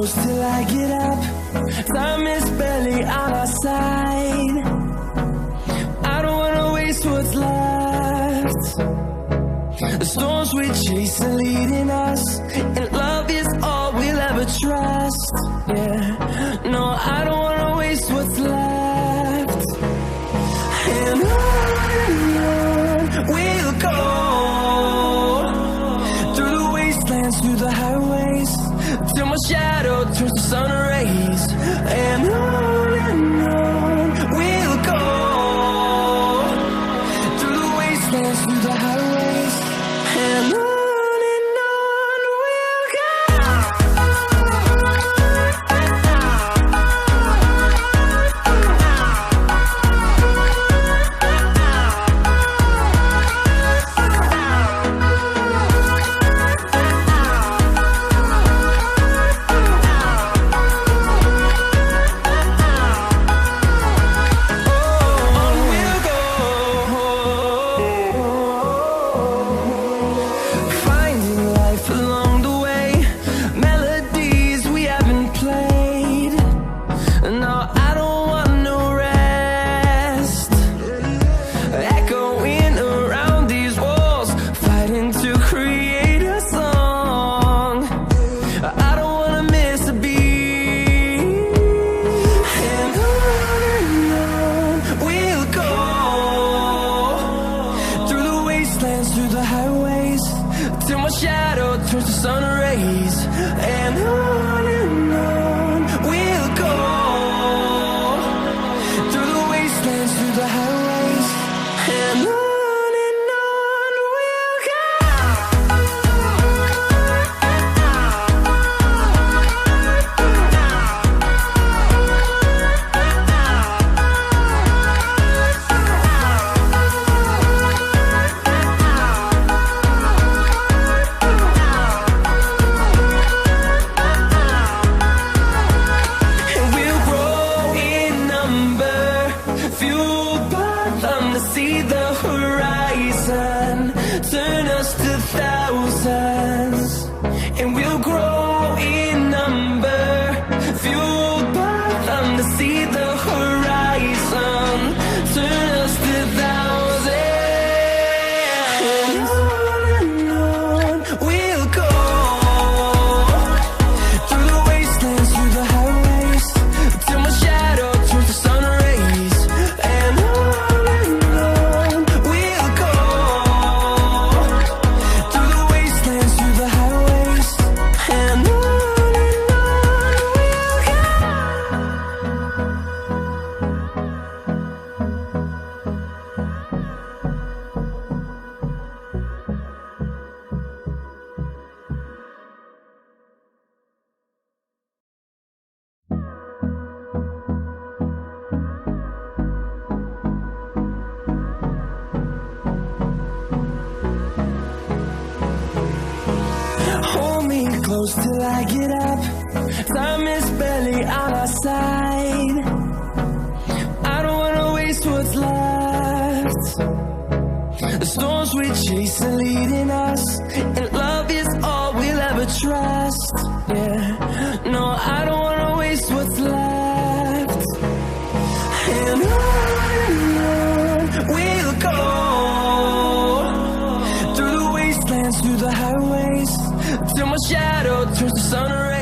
close till I get up. Time is barely on our side. I don't wanna waste what's left. The storms we chase are leading us, and love is all we'll ever trust. Yeah, no, I don't wanna waste what's left. And on we'll go, through the wastelands, through the highways, till my shadow turns to sun rays. And on we'll go, through the wastelands, through the highways, and on we'll go. Through the highways, till my shadow turns to sun rays. And on we'll go, through the wastelands, through the highways, and on we'll go. Fueled by them to see the horizon, turn us to thousands, and we'll grow in number. Fueled by them to see the horizon, turn us to thousands. And on we'll go, through the wastelands, through the highways, till my shadow turns to sun rays. And on we'll go, through the wastelands, through the highways, and on we'll go. Hold me close till I get up. Time is barely on our side. I don't wanna waste what's left. The storms we chase are leading us, and love is all we'll ever trust. Yeah, no, I don't wanna waste what's left. And on we'll go, through the wastelands, through the highways, till my shadow turns to sun rays.